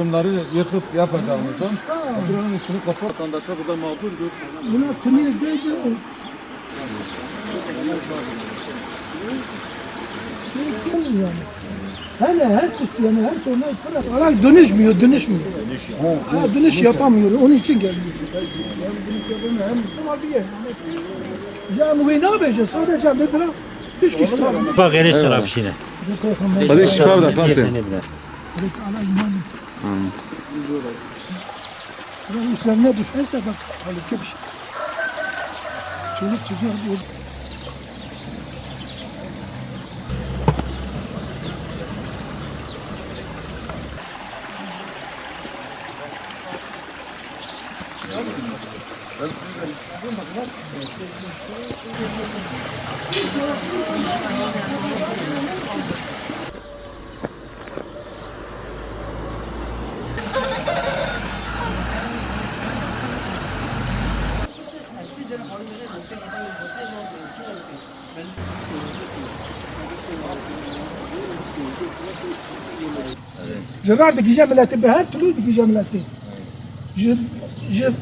bunları yıkıp yapacağımızdan buranın üstünü kapat. Vatandaşlar burada mağdurdur. Buna kınıyor değil. Yani. Hele her yani her sonra olay dönüşmüyor. Dönüş yapamıyor. Onun için gelmiyor. Ya bu ne yapacağız? Sadece bir bırak. Hiç kişi var. Bak gene şarap şine. Hadi şifa da kantin. Buranın üzerine düşerse bak halbuki bir şey. Çoluk çocuğa diyor. Zarar dikeceğim milleti, bir her türlü dikeceğim milleti.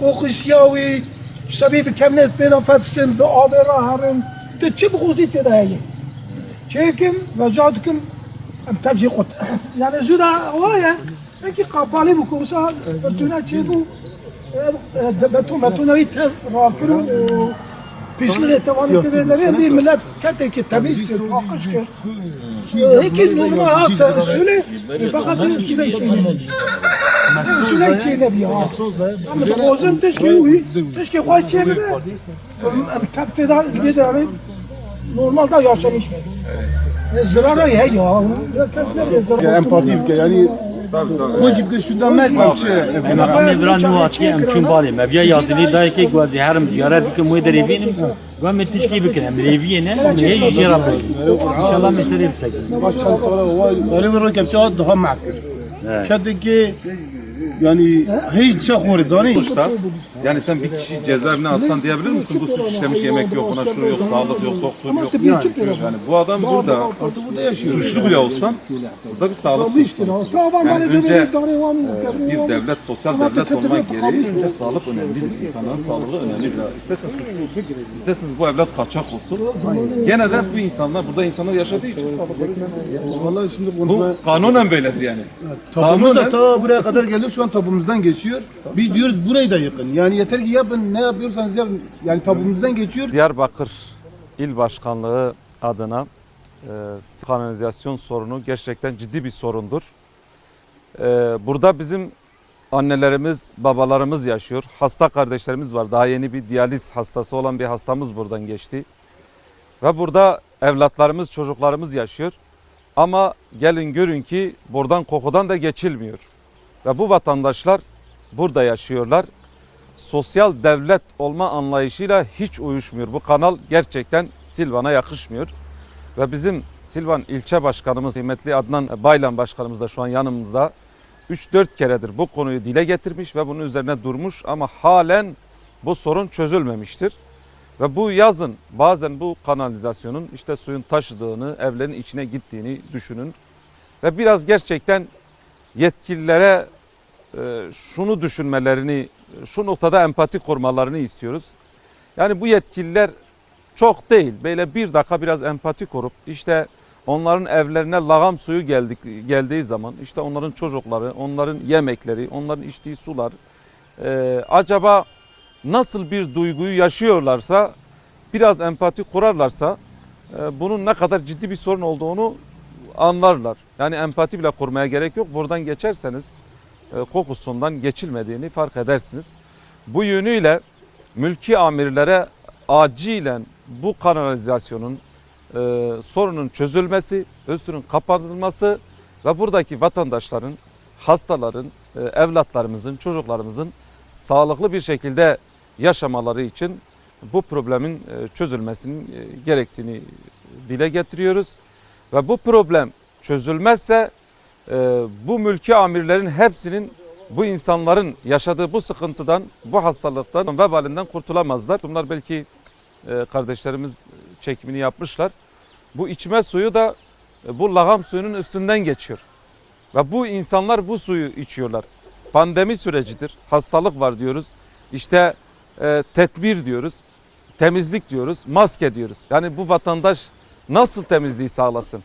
Kokuş yavi, sebebi kemnet beni affetsin, dua ve raharın, de çi buğzi tedayi. Çekin, racadıkım, tevzi kut. Yani züra vaya, peki kapalı bu kursa, fırtına çi bu, beton tev rakırı, pişli tavanı kibirleri, bir millet keteki temiz ki, pakış ki. Peki normal hatta söyle, fakat söyle çiğne bir ya. Ama da bozun teşke koy çiğne de. Kapte da giderim. Normalde yaşamış. Zararı ya ya. Ya empati bir yani hoş bir şundan metmem Hem bir nuati hem çumbali. Mevya yazılı da ki guazi herim ziyaret ki muyderi benim. Ve metişki bikin. Reviyene ne jirabe. İnşallah mesele yapsak. baştan sonra öyle bir rakam çok daha makul. Kedeki yani hiç şey horizoni. Sonuçta yani sen bir kişi cezaevine atsan diyebilir misin? Bu suç işlemiş, yemek yok, ona şunu yok, sağlık yok, doktor yok. Yani bu adam burada suçlu bile olsan burada bir sağlık söz konusu. Yani önce bir devlet, sosyal devlet olmak gereği önce sağlık önemlidir. İnsanların sağlığı önemlidir. İstersen suçlu olsun, isterseniz bu evlat kaçak olsun. Gene de bu insanlar, burada insanlar yaşadığı için sağlıkları önemli. Vallahi şimdi Bu kanunen böyledir yani. tapumuz da ta buraya kadar geldik şu an tapumuzdan geçiyor. Biz diyoruz burayı da yakın. Yani yeter ki yapın ne yapıyorsanız yapın. Yani tapumuzdan geçiyor. Diyarbakır İl Başkanlığı adına kanalizasyon sorunu gerçekten ciddi bir sorundur. Burada bizim annelerimiz, babalarımız yaşıyor. Hasta kardeşlerimiz var. Daha yeni bir diyaliz hastası olan bir hastamız buradan geçti. Ve burada evlatlarımız, çocuklarımız yaşıyor. Ama gelin görün ki buradan kokudan da geçilmiyor. Ve bu vatandaşlar burada yaşıyorlar. Sosyal devlet olma anlayışıyla hiç uyuşmuyor. Bu kanal gerçekten Silvan'a yakışmıyor. Ve bizim Silvan ilçe başkanımız, kıymetli Adnan Baylan başkanımız da şu an yanımızda 3-4 keredir bu konuyu dile getirmiş ve bunun üzerine durmuş ama halen bu sorun çözülmemiştir. Ve bu yazın bazen bu kanalizasyonun işte suyun taşıdığını, evlerin içine gittiğini düşünün. Ve biraz gerçekten yetkililere şunu düşünmelerini, şu noktada empati kurmalarını istiyoruz. Yani bu yetkililer çok değil, böyle bir dakika biraz empati kurup işte onların evlerine lağım suyu geldiği zaman işte onların çocukları, onların yemekleri, onların içtiği sular acaba nasıl bir duyguyu yaşıyorlarsa biraz empati kurarlarsa bunun ne kadar ciddi bir sorun olduğunu anlarlar. Yani empati bile kurmaya gerek yok. Buradan geçerseniz kokusundan geçilmediğini fark edersiniz. Bu yönüyle mülki amirlere acilen bu kanalizasyonun sorunun çözülmesi, üstünün kapatılması ve buradaki vatandaşların, hastaların, evlatlarımızın, çocuklarımızın sağlıklı bir şekilde yaşamaları için bu problemin çözülmesinin gerektiğini dile getiriyoruz. Ve bu problem çözülmezse bu mülki amirlerin hepsinin bu insanların yaşadığı bu sıkıntıdan, bu hastalıktan, vebalinden kurtulamazlar. Bunlar belki kardeşlerimiz çekimini yapmışlar. Bu içme suyu da bu lağım suyunun üstünden geçiyor. Ve bu insanlar bu suyu içiyorlar. Pandemi sürecidir. Hastalık var diyoruz. İşte tedbir diyoruz. Temizlik diyoruz. Maske diyoruz. Yani bu vatandaş nasıl temizliği sağlasın?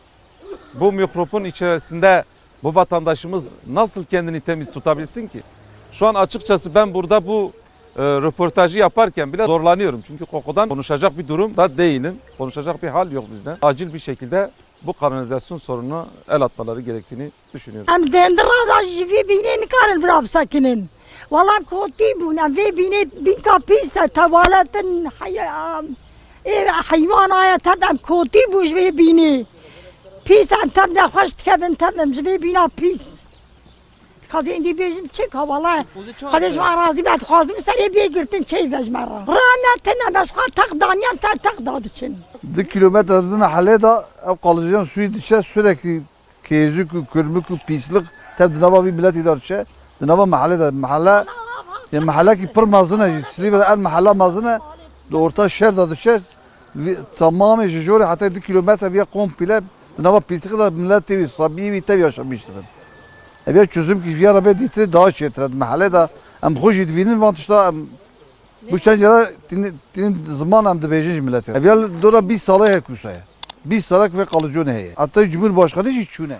Bu mikropun içerisinde bu vatandaşımız nasıl kendini temiz tutabilsin ki? Şu an açıkçası ben burada bu röportajı yaparken bile zorlanıyorum. Çünkü kokudan konuşacak bir durum da değilim. Konuşacak bir hal yok bizde. Acil bir şekilde bu kanalizasyon sorununa el atmaları gerektiğini düşünüyorum. Em dendra jivi bine nikarin vrav sakinin. Vallahi koti bu ne ve bine bin kapista tavalatın hayvan ayet hem koti bu jivi bine. Pis em tam ne hoş kevin tam jivi bina pis. Kadı indi bizim çek havalar. Kadı şu arazi ben khazım seri bir girtin çey vecmara. Rana tena bas tak daniyam tak dadı için. 2 kilometre mahalle da ev kalıcıyan suyu dişe sürekli kezük, kürmük, pislik tabi dinava bir millet idare çe. Dinava mahalle ya mahalle ki pır mazına Silivri'de el mahalle mazına orta şehir da dişe tamamı jori hatta 2 kilometre bir komple dinava pislik da millet tabi sabiyi bir tabi yaşamıştır. Ev çözüm ki bir araba ditri daha çetredi mahalle da em hoş edivinin vantışta bu çencere tinin zaman hem de bejin milleti. Evvel dora bir sala hekusaya. Bir salak ve kalıcı ne? Hatta Cumhurbaşkanı hiç çune.